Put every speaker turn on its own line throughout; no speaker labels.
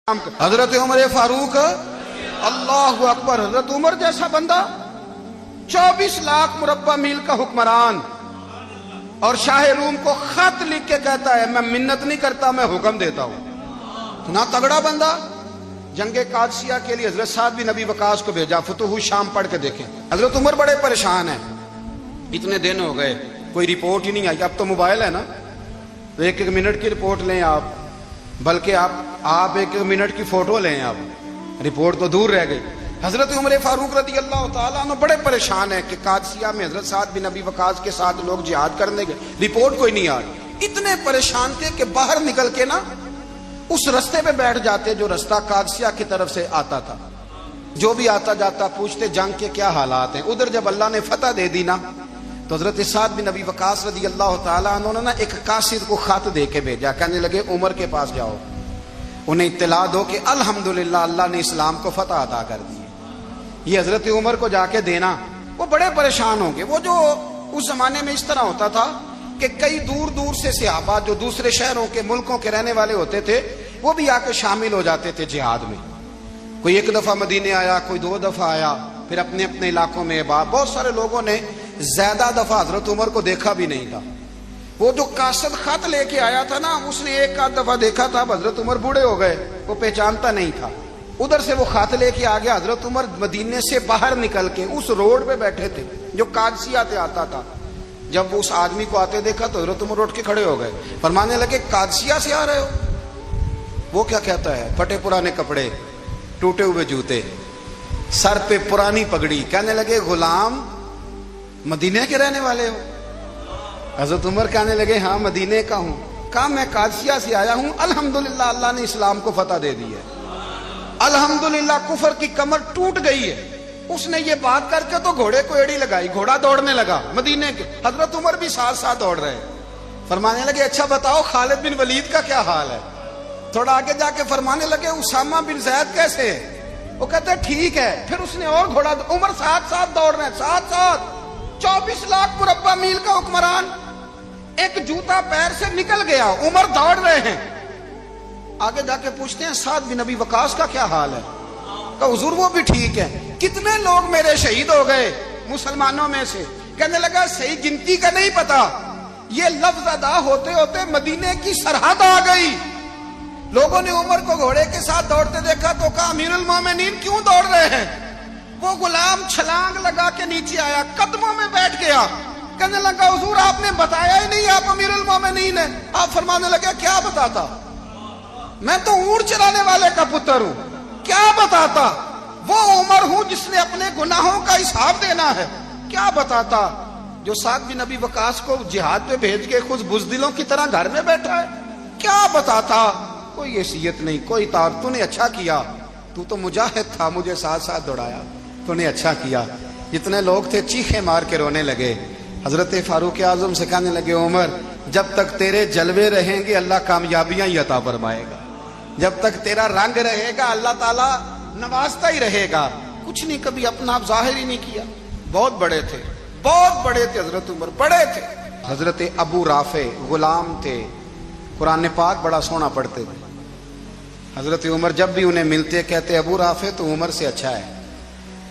حضرت عمر فاروق اللہ اکبر. حضرت عمر جیسا بندہ 24 لاکھ مربع میل کا حکمران اور شاہ روم کو خط لکھ کے کہتا ہے میں منت نہیں کرتا میں حکم دیتا ہوں. اتنا تگڑا بندہ. جنگ قادسیہ کے لیے حضرت سعد بن ابی وقاص کو بھیجا. فتوح شام پڑھ کے دیکھیں. حضرت عمر بڑے پریشان ہیں. اتنے دن ہو گئے کوئی رپورٹ ہی نہیں آئی. اب تو موبائل ہے نا, ایک ایک منٹ کی رپورٹ لیں آپ, بلکہ آپ ایک منٹ کی فوٹو لیں. آپ رپورٹ تو دور رہ گئی. حضرت عمر فاروق رضی اللہ تعالیٰ عنہ بڑے پریشان ہیں کہ قادسیہ میں حضرت سعد بن ابی وقاص کے ساتھ لوگ جہاد کرنے گئے, رپورٹ کوئی نہیں آ رہی. اتنے پریشان تھے کہ باہر نکل کے نا اس رستے پہ بیٹھ جاتے جو رستہ قادسیہ کی طرف سے آتا تھا. جو بھی آتا جاتا پوچھتے جنگ کے کیا حالات ہیں. ادھر جب اللہ نے فتح دے دی نا تو حضرت سعد بن ابی وقاص رضی اللہ تعالیٰ عنہ نے ایک قاصد کو خط دے کے بھیجا. کہنے لگے عمر کے پاس جاؤ, انہیں اطلاع دو کہ الحمدللہ اللہ نے اسلام کو فتح عطا کر دی. یہ حضرت عمر کو جا کے دینا. وہ بڑے پریشان ہوں گے. وہ جو اس زمانے میں اس طرح ہوتا تھا کہ کئی دور دور سے صحابہ جو دوسرے شہروں کے ملکوں کے رہنے والے ہوتے تھے وہ بھی آ کے شامل ہو جاتے تھے جہاد میں. کوئی ایک دفعہ مدینے آیا, کوئی 2 دفعہ آیا, پھر اپنے اپنے علاقوں میں. بہت سارے لوگوں نے زیادہ دفعہ حضرت عمر کو دیکھا بھی نہیں تھا. وہ جو قاصد خط لے کے آیا تھا نا اس نے ایک آدھ دفعہ دیکھا تھا. حضرت عمر بوڑھے ہو گئے, وہ پہچانتا نہیں تھا. ادھر سے وہ خط لے کے آ گیا. حضرت عمر مدینے سے باہر نکل کے اس روڈ پہ بیٹھے تھے جو قادسیہ سے آتا تھا. جب وہ اس آدمی کو آتے دیکھا تو حضرت عمر اٹھ کے کھڑے ہو گئے, فرمانے لگے قادسیہ سے آ رہے ہو؟ وہ کیا کہتا ہے؟ پھٹے پرانے کپڑے, ٹوٹے ہوئے جوتے, سر پہ پرانی پگڑی. کہنے لگے غلام مدینے کے رہنے والے ہو؟ حضرت عمر کہنے لگے ہاں مدینے کا ہوں. کہا میں قادسیہ سے آیا ہوں, الحمدللہ اللہ نے اسلام کو فتح دے دی ہے, الحمدللہ کفر کی کمر ٹوٹ گئی ہے. اس نے یہ بات کر کے تو گھوڑے کو ایڑی لگائی, گھوڑا دوڑنے لگا مدینے کے. حضرت عمر بھی ساتھ ساتھ دوڑ رہے. فرمانے لگے اچھا بتاؤ خالد بن ولید کا کیا حال ہے؟ تھوڑا آگے جا کے فرمانے لگے اسامہ بن زید کیسے ہے؟ وہ کہتے ٹھیک ہے. پھر اس نے اور گھوڑا. عمر ساتھ ساتھ دوڑ رہے ہیں, ساتھ ساتھ. 24 لاکھ مربع میل کا حکمران, ایک جوتا پیر سے نکل گیا, عمر دوڑ رہے ہیں. آگے جا کے پوچھتے ہیں سعد بن ابی وقاص کا کیا حال ہے؟ کہ حضور وہ بھی ٹھیک ہے. کتنے لوگ میرے شہید ہو گئے مسلمانوں میں سے؟ کہنے لگا صحیح گنتی کا نہیں پتا. یہ لفظ ادا ہوتے ہوتے مدینے کی سرحد آ گئی. لوگوں نے عمر کو گھوڑے کے ساتھ دوڑتے دیکھا تو کہا امیر المومنین کیوں دوڑ رہے ہیں؟ وہ غلام چھلانگ لگا کے نیچے آیا, قدموں میں بیٹھ گیا. کہنے لگا حضور آپ نے بتایا ہی نہیں آپ امیر المومنین ہیں. آپ فرمانے لگے کیا بتاتا؟ میں تو اونٹ چرانے والے کا پتر ہوں, کیا بتاتا؟ وہ عمر ہوں جس نے اپنے گناہوں کا حساب دینا ہے. کیا بتاتا؟ جو سعد بن ابی وقاص کو جہاد پہ بھیج کے خود بزدلوں کی طرح گھر میں بیٹھا ہے. کیا بتاتا؟ کوئی حیثیت نہیں, کوئی تار. تو نے اچھا کیا, تو مجاہد تھا, مجھے ساتھ ساتھ دوڑایا, تو نے اچھا کیا. جتنے لوگ تھے چیخے مار کے رونے لگے. حضرت فاروق اعظم سے کہنے لگے عمر جب تک تیرے جلوے رہیں گے اللہ کامیابیاں ہی عطا فرمائے گا. جب تک تیرا رنگ رہے گا اللہ تعالیٰ نوازتا ہی رہے گا. کچھ نہیں کبھی اپنا آپ ظاہر ہی نہیں کیا. بہت بڑے تھے, بہت بڑے تھے حضرت عمر, بڑے تھے. حضرت ابو رافع غلام تھے, قرآن پاک بڑا سونا پڑھتے تھے. حضرت عمر جب بھی انہیں ملتے کہتے ابو رافع تو عمر سے اچھا ہے,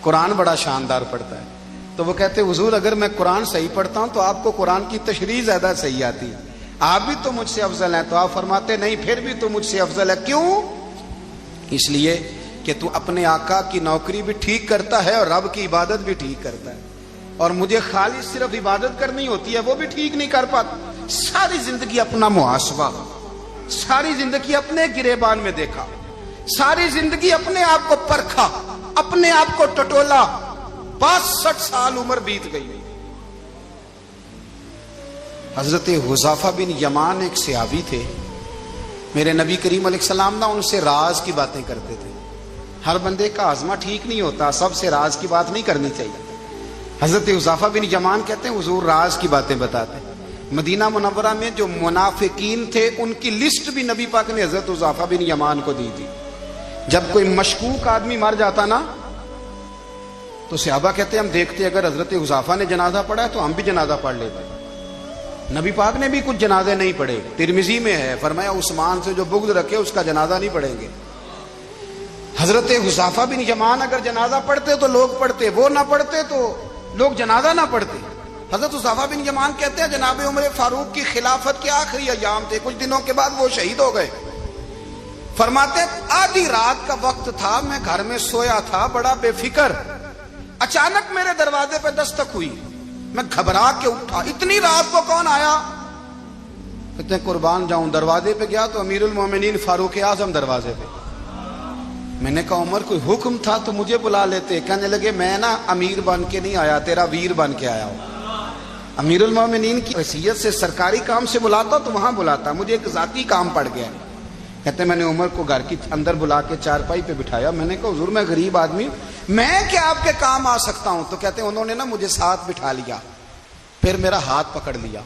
قرآن بڑا شاندار پڑھتا ہے. تو وہ کہتے حضور اگر میں قرآن صحیح پڑھتا ہوں تو آپ کو قرآن کی تشریح زیادہ صحیح آتی ہے, آپ بھی تو مجھ سے افضل ہیں. تو آپ فرماتے نہیں پھر بھی تو مجھ سے افضل ہے. کیوں؟ اس لیے کہ تو اپنے آقا کی نوکری بھی ٹھیک کرتا ہے اور رب کی عبادت بھی ٹھیک کرتا ہے, اور مجھے خالص صرف عبادت کرنی ہوتی ہے وہ بھی ٹھیک نہیں کر پاتا. ساری زندگی اپنا محاسبہ, ساری زندگی اپنے گریبان میں دیکھا, ساری زندگی اپنے آپ کو پرکھا, اپنے آپ کو ٹٹولا. 62 سال عمر بیت گئی. حضرت حذیفہ بن یمان ایک صحابی تھے. میرے نبی کریم علیہ السلام نا ان سے راز کی باتیں کرتے تھے. ہر بندے کا ہاضمہ ٹھیک نہیں ہوتا, سب سے راز کی بات نہیں کرنی چاہیے. حضرت حذیفہ بن یمان کہتے ہیں حضور راز کی باتیں بتاتے. مدینہ منورہ میں جو منافقین تھے ان کی لسٹ بھی نبی پاک نے حضرت حذیفہ بن یمان کو دی تھی. جب کوئی مشکوک آدمی مر جاتا نا تو صحابہ کہتے ہم دیکھتے اگر حضرت حذیفہ نے جنازہ پڑھا ہے تو ہم بھی جنازہ پڑھ لیتے. نبی پاک نے بھی کچھ جنازے نہیں پڑھے. ترمذی میں ہے فرمایا عثمان سے جو بغض رکھے اس کا جنازہ نہیں پڑھیں گے. حضرت حذیفہ بن یمان اگر جنازہ پڑھتے تو لوگ پڑھتے، وہ نہ پڑھتے تو لوگ جنازہ نہ پڑھتے۔ حضرت حذیفہ بن یمان کہتے ہیں جناب عمر فاروق کی خلافت کے آخری ایام تھے، کچھ دنوں کے بعد وہ شہید ہو گئے۔ فرماتے آدھی رات کا وقت تھا، میں گھر میں سویا تھا بڑا بے فکر، اچانک میرے دروازے پہ دستک ہوئی، میں گھبرا کے اٹھا، اتنی رات کو کون آیا؟ کہتے ہیں قربان جاؤں، دروازے پہ گیا تو امیر المومنین فاروق اعظم دروازے پہ۔ میں نے کہا عمر کوئی حکم تھا تو مجھے بلا لیتے۔ کہنے لگے میں نا امیر بن کے نہیں آیا، تیرا ویر بن کے آیا ہوں۔ امیر المومنین کی حیثیت سے سرکاری کام سے بلاتا تو وہاں بلاتا، مجھے ایک ذاتی کام پڑ گیا۔ کہتے میں نے عمر کو گھر کی اندر بلا کے چارپائی پہ بٹھایا، میں نے کہا حضور میں غریب آدمی، میں کیا آپ کے کام آ سکتا ہوں؟ تو کہتے ہیں انہوں نے نا مجھے ساتھ بٹھا لیا، پھر میرا ہاتھ پکڑ لیا،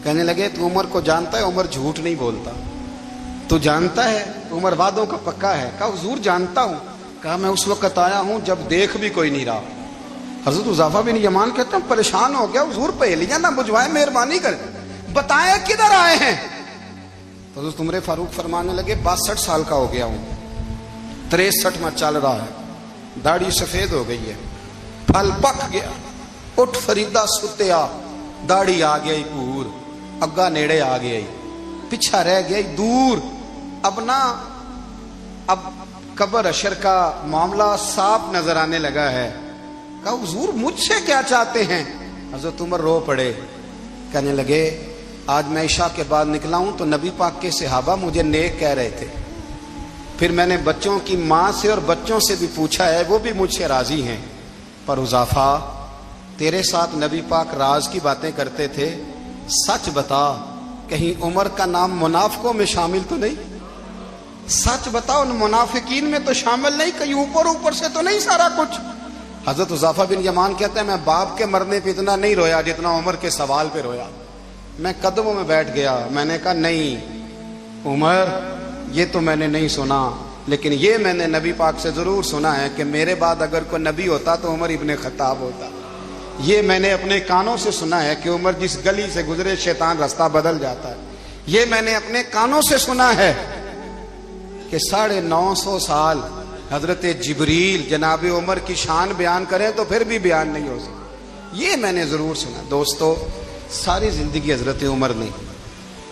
کہنے لگے تو عمر کو جانتا ہے؟ عمر جھوٹ نہیں بولتا۔ تو جانتا ہے؟ عمر وعدوں کا پکا ہے۔ کہا حضور جانتا ہوں۔ کہا میں اس وقت آیا ہوں جب دیکھ بھی کوئی نہیں رہا۔ حضرت حذیفہ بن یمان کہتے ہیں پریشان ہو گیا، حضور پہلیاں نہ بجھوائے، مہربانی کر بتائیں کدھر آئے ہیں؟ تو حضرت عمر فاروق فرمانے لگے 62 سال کا ہو گیا ہوں، 63 میں چل رہا ہے، داڑھی سفید ہو گئی ہے، پھل پک گیا، اٹھ فریدہ ستیا، داڑھی آ گئی پور، اگا نیڑے آ گئی، پیچھا رہ گئی دور، اب قبر اشر کا معاملہ صاف نظر آنے لگا ہے۔ کہا حضور مجھ سے کیا چاہتے ہیں؟ حضرت عمر رو پڑے، کہنے لگے آج میں عشاء کے بعد نکلا ہوں تو نبی پاک کے صحابہ مجھے نیک کہہ رہے تھے، پھر میں نے بچوں کی ماں سے اور بچوں سے بھی پوچھا ہے، وہ بھی مجھ سے راضی ہیں، پر حذیفہ تیرے ساتھ نبی پاک راز کی باتیں کرتے تھے، سچ بتا کہیں عمر کا نام منافقوں میں شامل تو نہیں؟ سچ بتا ان منافقین میں تو شامل نہیں، کہیں اوپر سے تو نہیں سارا کچھ؟ حضرت حذیفہ بن یمان کہتے ہیں میں باپ کے مرنے پہ اتنا نہیں رویا جتنا عمر کے سوال پہ رویا۔ میں قدموں میں بیٹھ گیا، میں نے کہا نہیں عمر یہ تو میں نے نہیں سنا، لیکن یہ میں نے نبی پاک سے ضرور سنا ہے کہ میرے بعد اگر کوئی نبی ہوتا تو عمر ابن خطاب ہوتا۔ یہ میں نے اپنے کانوں سے سنا ہے کہ عمر جس گلی سے گزرے شیطان رستہ بدل جاتا ہے۔ یہ میں نے اپنے کانوں سے سنا ہے کہ 950 سال حضرت جبریل جناب عمر کی شان بیان کریں تو پھر بھی بیان نہیں ہو سکتا، یہ میں نے ضرور سنا۔ دوستو ساری زندگی حضرت عمر نے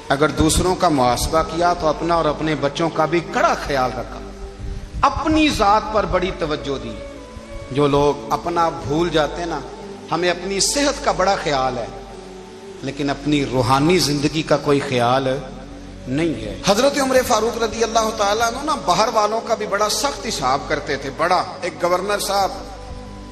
اگر دوسروں کا محاسبہ کیا تو اپنا اور اپنے بچوں کا بھی کڑا خیال رکھا، اپنی ذات پر بڑی توجہ دی۔ جو لوگ اپنا بھول جاتے نا، ہمیں اپنی صحت کا بڑا خیال ہے لیکن اپنی روحانی زندگی کا کوئی خیال نہیں ہے۔ حضرت عمر فاروق رضی اللہ تعالیٰ عنہ نا باہر والوں کا بھی بڑا سخت حساب کرتے تھے۔ بڑا ایک گورنر صاحب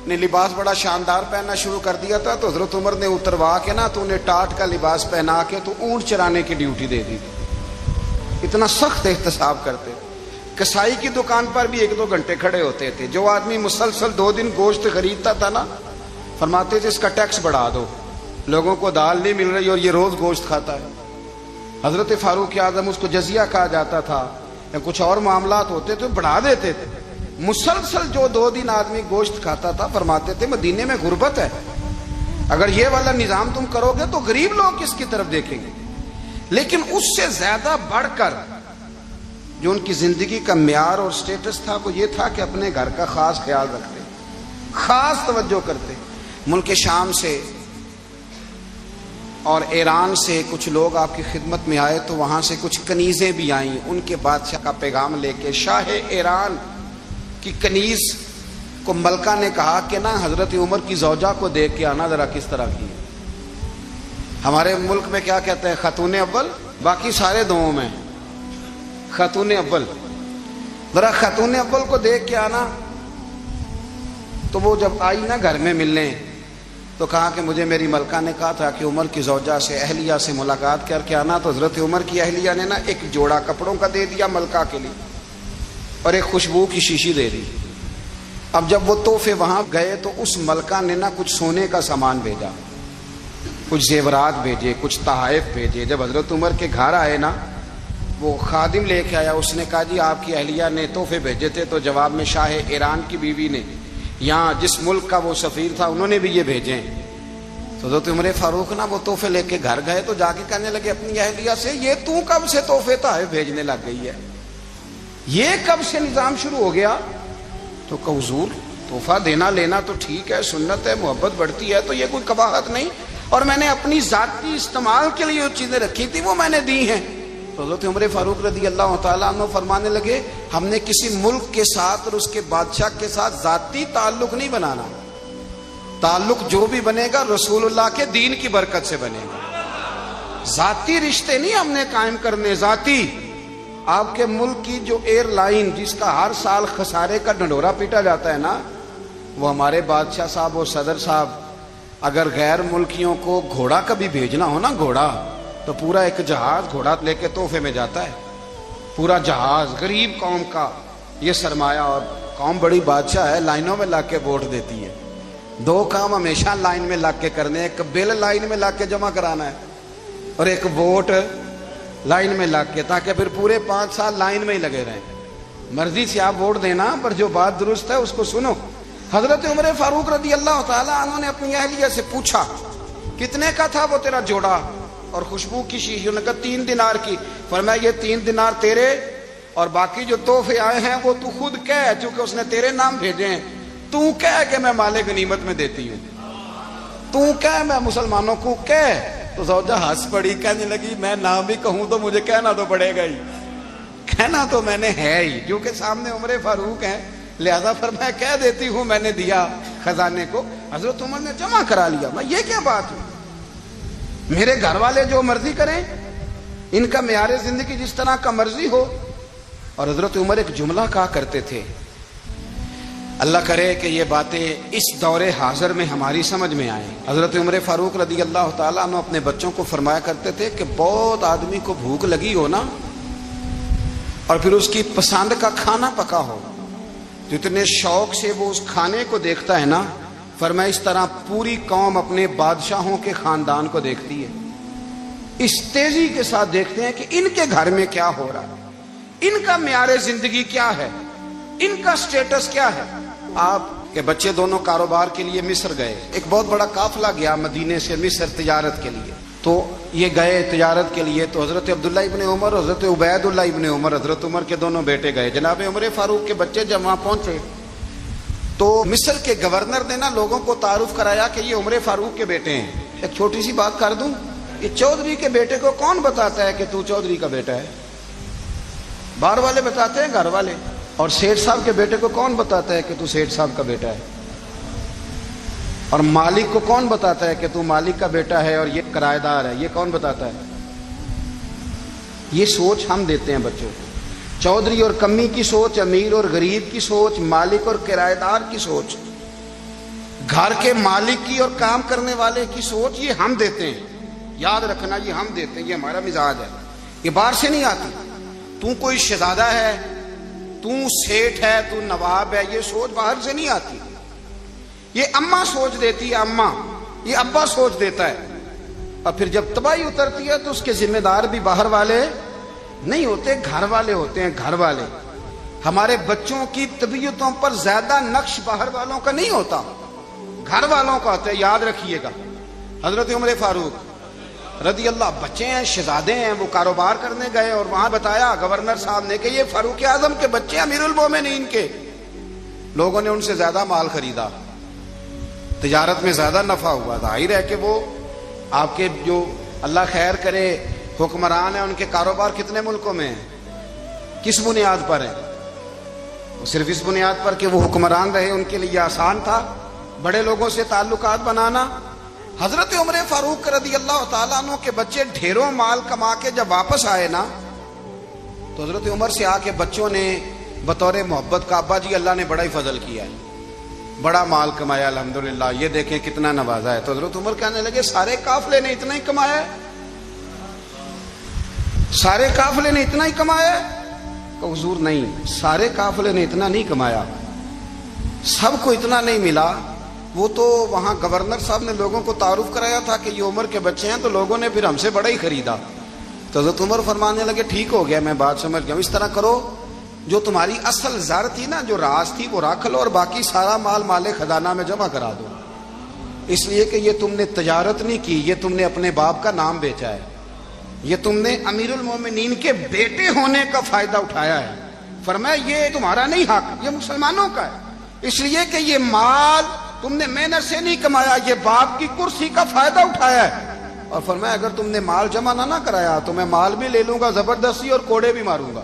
نے لباس بڑا شاندار پہننا شروع کر دیا تھا تو حضرت عمر نے اتروا کے نا تو انہیں ٹاٹ کا لباس پہنا کے تو اونٹ چرانے کی ڈیوٹی دے دی تھی، اتنا سخت احتساب کرتے تھے۔ کسائی کی دکان پر بھی 1-2 گھنٹے کھڑے ہوتے تھے، جو آدمی مسلسل 2 دن گوشت خریدتا تھا نا، فرماتے تھے اس کا ٹیکس بڑھا دو، لوگوں کو دال نہیں مل رہی اور یہ روز گوشت کھاتا ہے۔ حضرت فاروق اعظم اس کو جزیہ کہا جاتا تھا یا کچھ اور معاملات ہوتے تو بڑھا دیتے تھے۔ مسلسل جو 2 دن آدمی گوشت کھاتا تھا، فرماتے تھے مدینے میں غربت ہے، اگر یہ والا نظام تم کرو گے تو غریب لوگ کس کی طرف دیکھیں گے۔ لیکن اس سے زیادہ بڑھ کر جو ان کی زندگی کا معیار اور سٹیٹس تھا وہ یہ تھا کہ اپنے گھر کا خاص خیال رکھتے، خاص توجہ کرتے۔ ملک شام سے اور ایران سے کچھ لوگ آپ کی خدمت میں آئے تو وہاں سے کچھ کنیزیں بھی آئیں، ان کے بادشاہ کا پیغام لے کے۔ شاہ ایران کی کنیز کو ملکہ نے کہا کہ نا حضرت عمر کی زوجہ کو دیکھ کے آنا ذرا کس طرح کی۔ ہمارے ملک میں کیا کہتے ہیں خاتون اول، باقی سارے دووں میں خاتون اول، ذرا خاتون اول کو دیکھ کے آنا۔ تو وہ جب آئی نا گھر میں ملنے تو کہا کہ مجھے میری ملکہ نے کہا تھا کہ عمر کی زوجہ سے اہلیہ سے ملاقات کر کے آنا۔ تو حضرت عمر کی اہلیہ نے نا ایک جوڑا کپڑوں کا دے دیا ملکہ کے لیے اور ایک خوشبو کی شیشی دے دی۔ اب جب وہ تحفے وہاں گئے تو اس ملکہ نے نا کچھ سونے کا سامان بھیجا، کچھ زیورات بھیجے، کچھ تحائف بھیجے۔ جب حضرت عمر کے گھر آئے نا وہ خادم لے کے آیا، اس نے کہا جی آپ کی اہلیہ نے تحفے بھیجے تھے، تو جواب میں شاہ ایران کی بیوی نے یہاں جس ملک کا وہ سفیر تھا انہوں نے بھی یہ بھیجے۔ تو حضرت عمر فاروق نا وہ تحفے لے کے گھر گئے تو جا کے کہنے لگے اپنی اہلیہ سے یہ تو کب سے تحفے تحائف بھیجنے لگ گئی ہے، یہ کب سے نظام شروع ہو گیا؟ تو کہ حضور تحفہ دینا لینا تو ٹھیک ہے، سنت ہے، محبت بڑھتی ہے، تو یہ کوئی قباحت نہیں، اور میں نے اپنی ذاتی استعمال کے لیے جو چیزیں رکھی تھی وہ میں نے دی ہیں۔ تو حضرت عمر فاروق رضی اللہ تعالیٰ عنہ فرمانے لگے ہم نے کسی ملک کے ساتھ اور اس کے بادشاہ کے ساتھ ذاتی تعلق نہیں بنانا، تعلق جو بھی بنے گا رسول اللہ کے دین کی برکت سے بنے گا، ذاتی رشتے نہیں ہم نے قائم کرنے۔ ذاتی آپ کے ملک کی جو ایئر لائن جس کا ہر سال خسارے کا ڈنڈورا پیٹا جاتا ہے نا، وہ ہمارے بادشاہ صاحب اور صدر صاحب اگر غیر ملکیوں کو گھوڑا کبھی بھیجنا ہو نا، گھوڑا، تو پورا ایک جہاز گھوڑا لے کے تحفے میں جاتا ہے، پورا جہاز غریب قوم کا یہ سرمایہ، اور قوم بڑی بادشاہ ہے، لائنوں میں لا کے ووٹ دیتی ہے، دو کام ہمیشہ لائن میں لا کے کرنے، ایک بل لائن میں لا کے جمع کرانا ہے اور ایک ووٹ لائن میں لا کے، تاکہ پھر پورے 5 سال لائن میں ہی لگے رہیں۔ مرضی سے آپ ووٹ دینا، پر جو بات درست ہے اس کو سنو۔ حضرت عمر فاروق رضی اللہ تعالیٰ عنہ نے اپنی اہلیہ سے پوچھا کتنے کا تھا وہ تیرا جوڑا اور خوشبو کی شیشی؟ انہوں نے کہا 3 دینار کی۔ فرمایا یہ 3 دینار تیرے، اور باقی جو تحفے آئے ہیں وہ تو خود کہہ، چونکہ اس نے تیرے نام بھیجے ہیں، تو کہہ کہ میں مال غنیمت میں دیتی ہوں، تو کہہ میں مسلمانوں کو کہہ۔ تو زوجہ ہنس پڑی، کہنے لگی میں نام بھی کہوں تو مجھے کہنا تو پڑے گا ہی، کہنا تو میں نے ہے ہی، کیونکہ سامنے عمر فاروق ہیں، لہذا فرمایا کہہ دیتی ہوں میں نے دیا خزانے کو۔ حضرت عمر نے جمع کرا لیا۔ میں یہ کیا بات ہے، میرے گھر والے جو مرضی کریں، ان کا معیار زندگی جس طرح کا مرضی ہو۔ اور حضرت عمر ایک جملہ کہا کرتے تھے، اللہ کرے کہ یہ باتیں اس دور حاضر میں ہماری سمجھ میں آئیں۔ حضرت عمر فاروق رضی اللہ تعالیٰ عنہ اپنے بچوں کو فرمایا کرتے تھے کہ بہت آدمی کو بھوک لگی ہو نا، اور پھر اس کی پسند کا کھانا پکا ہو، جتنے شوق سے وہ اس کھانے کو دیکھتا ہے نا، فرمایا اس طرح پوری قوم اپنے بادشاہوں کے خاندان کو دیکھتی ہے، اس تیزی کے ساتھ دیکھتے ہیں کہ ان کے گھر میں کیا ہو رہا ہے، ان کا معیار زندگی کیا ہے، ان کا سٹیٹس کیا ہے۔ آپ کے بچے دونوں کاروبار کے لیے مصر گئے، ایک بہت بڑا قافلہ گیا مدینے سے مصر تجارت کے لیے، تو یہ گئے تجارت کے لیے، تو حضرت عبداللہ ابن عمر، حضرت عبید اللہ ابن عمر، حضرت عمر کے دونوں بیٹے گئے۔ جناب عمر فاروق کے بچے جب وہاں پہنچے تو مصر کے گورنر نے نا لوگوں کو تعارف کرایا کہ یہ عمر فاروق کے بیٹے ہیں۔ ایک چھوٹی سی بات کر دوں، یہ چودھری کے بیٹے کو کون بتاتا ہے کہ تو چودھری کا بیٹا ہے؟ باہر والے بتاتے ہیں، گھر والے۔ اور سیٹھ صاحب کے بیٹے کو کون بتاتا ہے کہ تو سیٹھ صاحب کا بیٹا ہے؟ اور مالک کو کون بتاتا ہے کہ تو مالک کا بیٹا ہے اور یہ کرایہ دار ہے؟ یہ کون بتاتا ہے؟ یہ سوچ ہم دیتے ہیں بچوں کو، چودھری اور کمی کی سوچ، امیر اور غریب کی سوچ، مالک اور کرایہ دار کی سوچ، گھر کے مالک کی اور کام کرنے والے کی سوچ، یہ ہم دیتے ہیں۔ یاد رکھنا، یہ ہم دیتے ہیں، یہ ہمارا مزاج ہے، یہ باہر سے نہیں آتی۔ تو کوئی شہزادہ ہے، تو سیٹھ ہے، تو نواب ہے، یہ سوچ باہر سے نہیں آتی، یہ اماں سوچ دیتی ہے، اماں، یہ ابا سوچ دیتا ہے۔ اور پھر جب تباہی اترتی ہے تو اس کے ذمہ دار بھی باہر والے نہیں ہوتے، گھر والے ہوتے ہیں، گھر والے۔ ہمارے بچوں کی طبیعتوں پر زیادہ نقش باہر والوں کا نہیں ہوتا، گھر والوں کا ہوتا ہے، یاد رکھیے گا۔ حضرت عمر فاروق رضی اللہ، بچے ہیں، شہزادے ہیں، وہ کاروبار کرنے گئے اور وہاں بتایا گورنر صاحب نے کہ یہ فاروق اعظم کے بچے ہیں، امیر المومنین کے۔ لوگوں نے ان سے زیادہ مال خریدا، تجارت میں زیادہ نفع ہوا۔ ظاہر ہے کہ وہ آپ کے جو اللہ خیر کرے حکمران ہیں، ان کے کاروبار کتنے ملکوں میں ہیں، کس بنیاد پر ہیں؟ صرف اس بنیاد پر کہ وہ حکمران رہے، ان کے لیے آسان تھا بڑے لوگوں سے تعلقات بنانا۔ حضرت عمر فاروق رضی اللہ تعالیٰ عنہ کے بچے ڈھیروں مال کما کے جب واپس آئے نا، تو حضرت عمر سے آ کے بچوں نے بطور محبت کا، ابا جی اللہ نے بڑا ہی فضل کیا ہے، بڑا مال کمایا الحمدللہ، یہ دیکھیں کتنا نوازا ہے۔ تو حضرت عمر کہنے لگے سارے قافلے نے اتنا ہی کمایا ہے؟ سارے قافلے نے اتنا ہی کمایا ہے؟ کہ حضور نہیں، سارے قافلے نے اتنا نہیں کمایا، سب کو اتنا نہیں ملا۔ وہ تو وہاں گورنر صاحب نے لوگوں کو تعارف کرایا تھا کہ یہ عمر کے بچے ہیں، تو لوگوں نے پھر ہم سے بڑا ہی خریدا۔ تو حضرت عمر فرمانے لگے ٹھیک ہو گیا، میں بات سمجھ گیا، اس طرح کرو، جو تمہاری اصل زر تھی نا، جو راز تھی، وہ رکھ لو، اور باقی سارا مال خزانہ میں جمع کرا دو، اس لیے کہ یہ تم نے تجارت نہیں کی، یہ تم نے اپنے باپ کا نام بیچا ہے، یہ تم نے امیر المومنین کے بیٹے ہونے کا فائدہ اٹھایا ہے، فرمایا یہ تمہارا نہیں حق، یہ مسلمانوں کا ہے، اس لیے کہ یہ مال تم نے محنت سے نہیں کمایا، یہ باپ کی کرسی کا فائدہ اٹھایا ہے۔ اور فرمایا اگر تم نے مال جمع نہ کرایا تو میں مال بھی لے لوں گا زبردستی اور کوڑے بھی ماروں گا،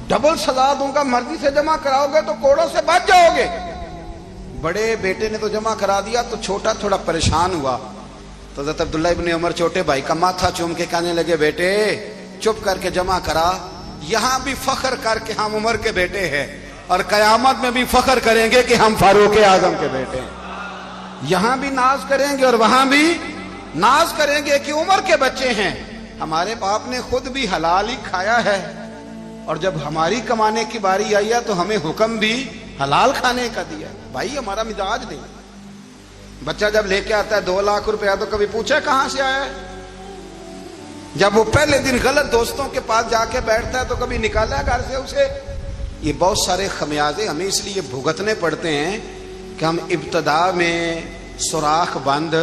ڈبل سزا دوں گا، مرضی سے جمع کراؤ گے تو کوڑوں سے بچ جاؤ گے۔ بڑے بیٹے نے تو جمع کرا دیا تو چھوٹا تھوڑا پریشان ہوا، تو حضرت عبداللہ ابن عمر چھوٹے بھائی کا ماتھا چوم کے کہنے لگے بیٹے چپ کر کے جمع کرا، یہاں بھی فخر کر کے ہم عمر کے بیٹے ہیں اور قیامت میں بھی فخر کریں گے کہ ہم فاروق اعظم کے بیٹے ہیں، یہاں بھی ناز کریں گے اور وہاں بھی ناز کریں گے کہ عمر کے بچے ہیں، ہمارے باپ نے خود بھی حلال ہی کھایا ہے، اور جب ہماری کمانے کی باری آئی ہے تو ہمیں حکم بھی حلال کھانے کا دیا۔ بھائی ہمارا مزاج نہیں، بچہ جب لے کے آتا ہے 2 لاکھ روپیہ تو کبھی پوچھے کہاں سے آیا ہے، جب وہ پہلے دن غلط دوستوں کے پاس جا کے بیٹھتا ہے تو کبھی نکالا ہے گھر سے اسے۔ یہ بہت سارے خمیازے ہمیں اس لیے بھگتنے پڑتے ہیں کہ ہم ابتدا میں سوراخ بند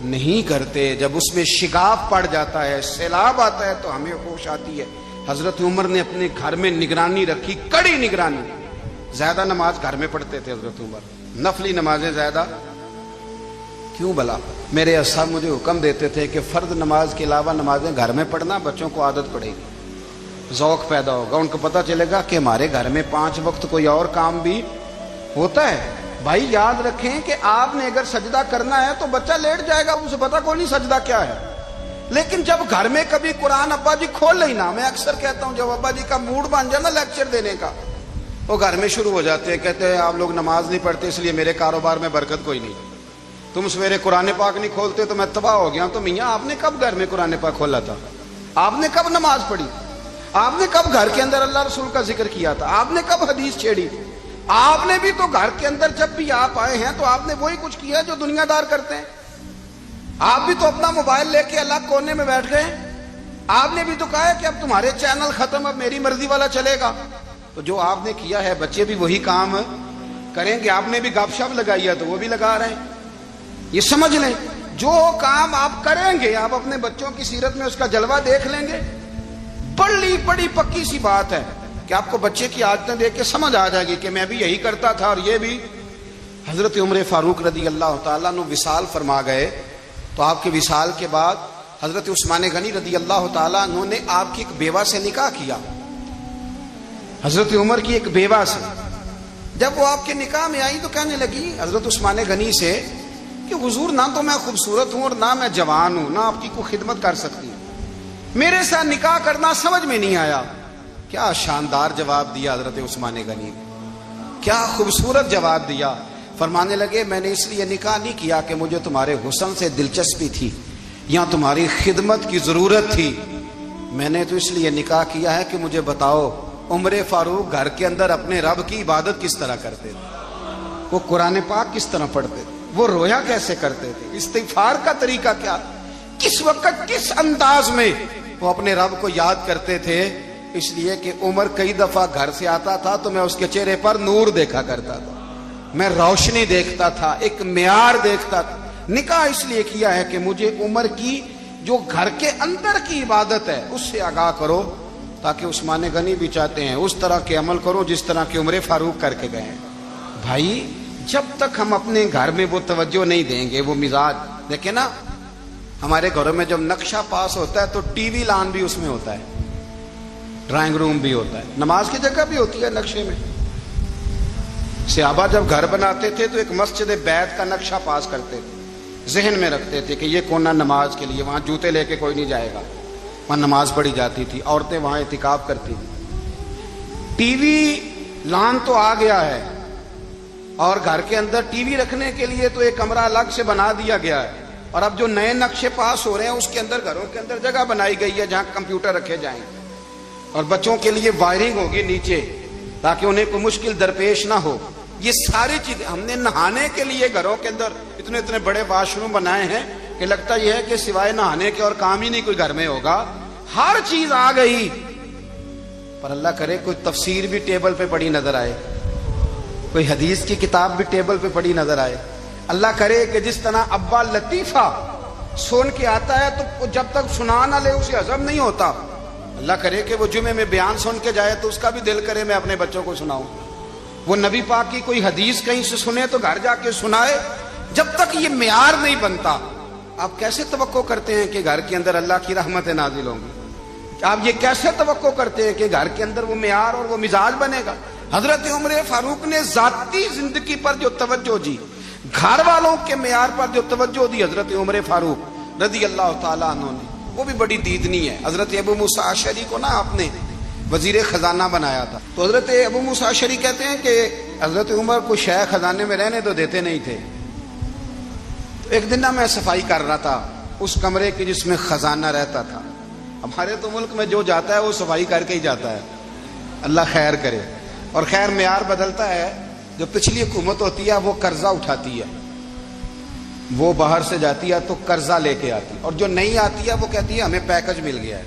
نہیں کرتے، جب اس میں شگاف پڑ جاتا ہے، سیلاب آتا ہے تو ہمیں ہوش آتی ہے۔ حضرت عمر نے اپنے گھر میں نگرانی رکھی، کڑی نگرانی، زیادہ نماز گھر میں پڑھتے تھے حضرت عمر، نفلی نمازیں زیادہ کیوں بلا؟ میرے اصحاب مجھے حکم دیتے تھے کہ فرض نماز کے علاوہ نمازیں گھر میں پڑھنا، بچوں کو عادت پڑے گی، ذوق پیدا ہوگا، ان کو پتہ چلے گا کہ ہمارے گھر میں 5 وقت کوئی اور کام بھی ہوتا ہے۔ بھائی یاد رکھیں کہ آپ نے اگر سجدہ کرنا ہے تو بچہ لیٹ جائے گا، اسے پتہ کوئی نہیں سجدہ کیا ہے، لیکن جب گھر میں کبھی قرآن ابا جی کھول لینا، میں اکثر کہتا ہوں جب ابا جی کا موڈ بن جائے نا لیکچر دینے کا، وہ گھر میں شروع ہو جاتے ہیں، کہتے ہیں آپ لوگ نماز نہیں پڑھتے اس لیے میرے کاروبار میں برکت کوئی نہیں، تم سویرے قرآن پاک نہیں کھولتے تو میں تباہ ہو گیا۔ تو میاں آپ نے کب گھر میں قرآن پاک کھولا تھا؟ آپ نے کب نماز پڑھی؟ آپ نے کب گھر کے اندر اللہ رسول کا ذکر کیا تھا؟ آپ نے کب حدیث چھیڑی؟ آپ نے بھی تو گھر کے اندر جب بھی آپ آئے ہیں تو آپ نے وہی کچھ کیا جو دنیا دار کرتے ہیں، آپ بھی تو اپنا موبائل لے کے الگ کونے میں بیٹھ گئے، آپ نے بھی تو کہا ہے کہ اب تمہارے چینل ختم، اب میری مرضی والا چلے گا، تو جو آپ نے کیا ہے بچے بھی وہی کام کریں گے۔ آپ نے بھی گپ شپ لگائی ہے تو وہ بھی لگا رہے ہیں، یہ سمجھ لیں جو کام آپ کریں گے آپ اپنے بچوں کی سیرت میں اس کا جلوہ دیکھ لیں گے۔ بڑی پکی سی بات ہے کہ آپ کو بچے کی عادتیں دیکھ کے سمجھ آ جائے گی کہ میں بھی یہی کرتا تھا اور یہ بھی۔ حضرت عمر فاروق رضی اللہ تعالیٰ عنہ وصال فرما گئے تو آپ کے وصال کے بعد حضرت عثمان غنی رضی اللہ تعالیٰ عنہ نے آپ کی ایک بیوہ سے نکاح کیا، حضرت عمر کی ایک بیوہ سے۔ جب وہ آپ کے نکاح میں آئی تو کہنے لگی حضرت عثمان غنی سے کہ حضور نہ تو میں خوبصورت ہوں اور نہ میں جوان ہوں، نہ آپ کی کوئی خدمت کر سکتی ہوں، میرے ساتھ نکاح کرنا سمجھ میں نہیں آیا۔ کیا شاندار جواب دیا حضرت عثمان غنی نے، کیا خوبصورت جواب دیا۔ فرمانے لگے میں نے اس لیے نکاح نہیں کیا کہ مجھے تمہارے حسن سے دلچسپی تھی یا تمہاری خدمت کی ضرورت تھی، میں نے تو اس لیے نکاح کیا ہے کہ مجھے بتاؤ عمر فاروق گھر کے اندر اپنے رب کی عبادت کس طرح کرتے تھے، وہ قرآن پاک کس طرح پڑھتے تھے، وہ رویا کیسے کرتے تھے، استغفار کا طریقہ کیا، کس وقت کس انداز میں وہ اپنے رب کو یاد کرتے تھے۔ اس لیے کہ عمر کئی دفعہ گھر سے آتا تھا تو میں اس کے چہرے پر نور دیکھا کرتا تھا، میں روشنی دیکھتا تھا، ایک معیار دیکھتا تھا۔ نکاح اس لیے کیا ہے کہ مجھے عمر کی جو گھر کے اندر کی عبادت ہے اس سے آگاہ کرو، تاکہ عثمان غنی بھی چاہتے ہیں اس طرح کے عمل کرو جس طرح کے عمر فاروق کر کے گئے ہیں۔ بھائی جب تک ہم اپنے گھر میں وہ توجہ نہیں دیں گے، وہ مزاج دیکھیں نا، ہمارے گھروں میں جب نقشہ پاس ہوتا ہے تو ٹی وی لان بھی اس میں ہوتا ہے، ڈرائنگ روم بھی ہوتا ہے، نماز کی جگہ بھی ہوتی ہے نقشے میں۔ صحابہ جب گھر بناتے تھے تو ایک مسجد بیت کا نقشہ پاس کرتے تھے، ذہن میں رکھتے تھے کہ یہ کونا نماز کے لیے، وہاں جوتے لے کے کوئی نہیں جائے گا، وہاں نماز پڑھی جاتی تھی، عورتیں وہاں اعتکاف کرتی تھیں۔ ٹی وی لان تو آ گیا ہے اور گھر کے اندر ٹی وی رکھنے کے لیے تو ایک کمرہ الگ سے بنا دیا گیا ہے، اور اب جو نئے نقشے پاس ہو رہے ہیں اس کے اندر گھروں کے اندر جگہ بنائی گئی ہے جہاں کمپیوٹر رکھے جائیں گے، اور بچوں کے لیے وائرنگ ہوگی نیچے تاکہ انہیں کوئی مشکل درپیش نہ ہو۔ یہ ساری چیزیں ہم نے نہانے کے لیے گھروں کے اندر اتنے بڑے واش روم بنائے ہیں کہ لگتا یہ ہے کہ سوائے نہانے کے اور کام ہی نہیں کوئی گھر میں ہوگا، ہر چیز آ گئی۔ پر اللہ کرے کوئی تفسیر بھی ٹیبل پہ پڑی نظر آئے، کوئی حدیث کی کتاب بھی ٹیبل پہ پڑی نظر آئے۔ اللہ کرے کہ جس طرح ابا لطیفہ سن کے آتا ہے تو جب تک سنا نہ لے اسے ہضم نہیں ہوتا، اللہ کرے کہ وہ جمعے میں بیان سن کے جائے تو اس کا بھی دل کرے میں اپنے بچوں کو سناؤں. وہ نبی پاک کی کوئی حدیث کہیں سے سنے تو گھر جا کے سنائے. جب تک یہ معیار نہیں بنتا آپ کیسے توقع کرتے ہیں کہ گھر کے اندر اللہ کی رحمتیں نازل ہوں گی؟ آپ یہ کیسے توقع کرتے ہیں کہ گھر کے اندر وہ معیار اور وہ مزاج بنے گا؟ حضرت عمر فاروق نے ذاتی زندگی پر جو توجہ دی، گھر والوں کے معیار پر جو توجہ دی حضرت عمر فاروق رضی اللہ تعالیٰ عنہ نے، وہ بھی بڑی دیدنی ہے. حضرت ابو موسیٰ اشعری کو نا آپ نے وزیر خزانہ بنایا تھا، تو حضرت ابو موسیٰ اشعری کہتے ہیں کہ حضرت عمر کو شے خزانے میں رہنے تو دیتے نہیں تھے. ایک دن نا میں صفائی کر رہا تھا اس کمرے کی جس میں خزانہ رہتا تھا. ہمارے تو ملک میں جو جاتا ہے وہ صفائی کر کے ہی جاتا ہے، اللہ خیر کرے. اور خیر معیار بدلتا ہے. جو پچھلی حکومت ہوتی ہے وہ قرضہ اٹھاتی ہے، وہ باہر سے جاتی ہے تو قرضہ لے کے آتی ہے، اور جو نہیں آتی ہے وہ کہتی ہے ہمیں پیکج مل گیا ہے.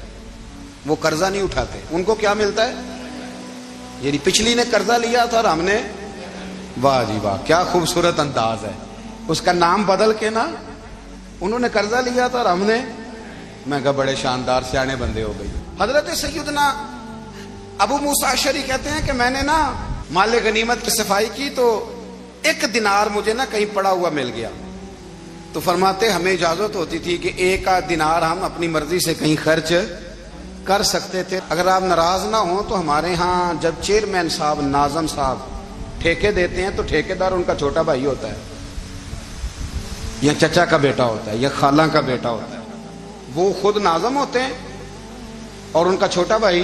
وہ قرضہ نہیں اٹھاتے. ان کو کیا ملتا ہے؟ یعنی پچھلی نے قرضہ لیا تھا اور ہم نے، واہ جی واہ کیا خوبصورت انداز ہے. اس کا نام بدل کے نا، انہوں نے قرضہ لیا تھا اور ہم نے، میں کہا بڑے شاندار سیانے بندے ہو گئی. حضرت سیدنا ابو موسیٰ اشعری کہتے ہیں کہ میں نے نا مال غنیمت کی صفائی کی تو 1 دینار مجھے نا کہیں پڑا ہوا مل گیا. تو فرماتے ہمیں اجازت ہوتی تھی کہ 1 دینار ہم اپنی مرضی سے کہیں خرچ کر سکتے تھے. اگر آپ ناراض نہ ہوں تو ہمارے ہاں جب چیئرمین صاحب، ناظم صاحب ٹھیکے دیتے ہیں تو ٹھیکیدار ان کا چھوٹا بھائی ہوتا ہے یا چچا کا بیٹا ہوتا ہے یا خالہ کا بیٹا ہوتا ہے. وہ خود ناظم ہوتے ہیں اور ان کا چھوٹا بھائی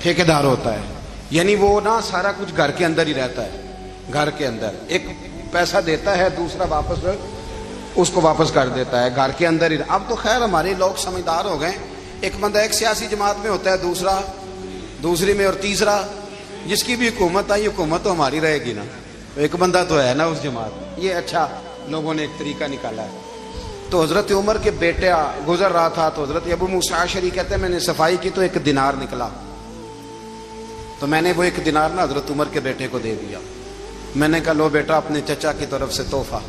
ٹھیکیدار ہوتا ہے. یعنی وہ نا سارا کچھ گھر کے اندر ہی رہتا ہے. گھر کے اندر ایک پیسہ دیتا ہے، دوسرا واپس اس کو واپس کر دیتا ہے، گھر کے اندر ہی. اب تو خیر ہمارے لوگ سمجھدار ہو گئے. ایک بندہ ایک سیاسی جماعت میں ہوتا ہے، دوسرا دوسری میں، اور تیسرا جس کی بھی حکومت آئی حکومت تو ہماری رہے گی نا. ایک بندہ تو ہے نا اس جماعت میں. یہ اچھا لوگوں نے ایک طریقہ نکالا ہے. تو حضرت عمر کے بیٹے گزر رہا تھا تو حضرت ابو موسیٰ اشعری کہتے ہیں میں نے صفائی کی تو 1 دینار نکلا. تو میں نے وہ 1 دینار نا حضرت عمر کے بیٹے کو دے دیا. میں نے کہا لو بیٹا اپنے چچا کی طرف سے تحفہ.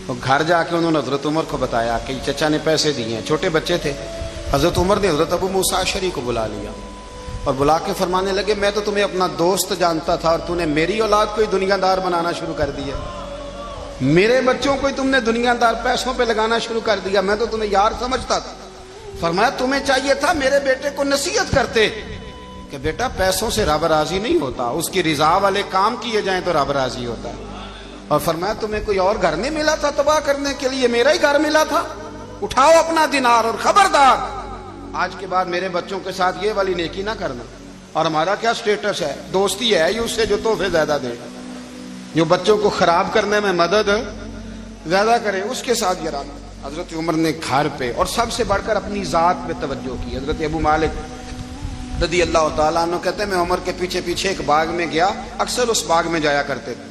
تو گھر جا کے انہوں نے حضرت عمر کو بتایا کہ چچا نے پیسے دیے ہیں. چھوٹے بچے تھے. حضرت عمر نے حضرت ابو موسیٰ اشعری کو بلا لیا اور بلا کے فرمانے لگے میں تو تمہیں اپنا دوست جانتا تھا اور تو نے میری اولاد کو ہی دنیا دار بنانا شروع کر دیا. میرے بچوں کو ہی تم نے دنیا دار پیسوں پہ لگانا شروع کر دیا. میں تو تمہیں یار سمجھتا تھا. فرمایا تمہیں چاہیے تھا میرے بیٹے کو نصیحت کرتے کہ بیٹا پیسوں سے رب راضی نہیں ہوتا، اس کی رضا والے کام کیے جائیں تو رب راضی ہوتا ہے. اور فرمایا تمہیں کوئی اور گھر نہیں ملا تھا تباہ کرنے کے لیے، میرا ہی گھر ملا تھا. اٹھاؤ اپنا دینار اور خبردار آج کے بعد میرے بچوں کے ساتھ یہ والی نیکی نہ کرنا. اور ہمارا کیا سٹیٹس ہے؟ دوستی ہے اس سے جو تحفے زیادہ دے، جو بچوں کو خراب کرنے میں مدد زیادہ کرے، اس کے ساتھ یہ رہنا. حضرت عمر نے گھر پہ اور سب سے بڑھ کر اپنی ذات پہ توجہ کی. حضرت ابو مالک رضی اللہ تعالیٰ عنہ کہتے ہیں میں عمر کے پیچھے پیچھے ایک باغ میں گیا، اکثر اس باغ میں جایا کرتے تھے.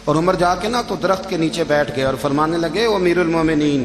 اور عمر جا کے نا تو درخت کے نیچے بیٹھ گئے اور فرمانے لگے وہ امیر المومنین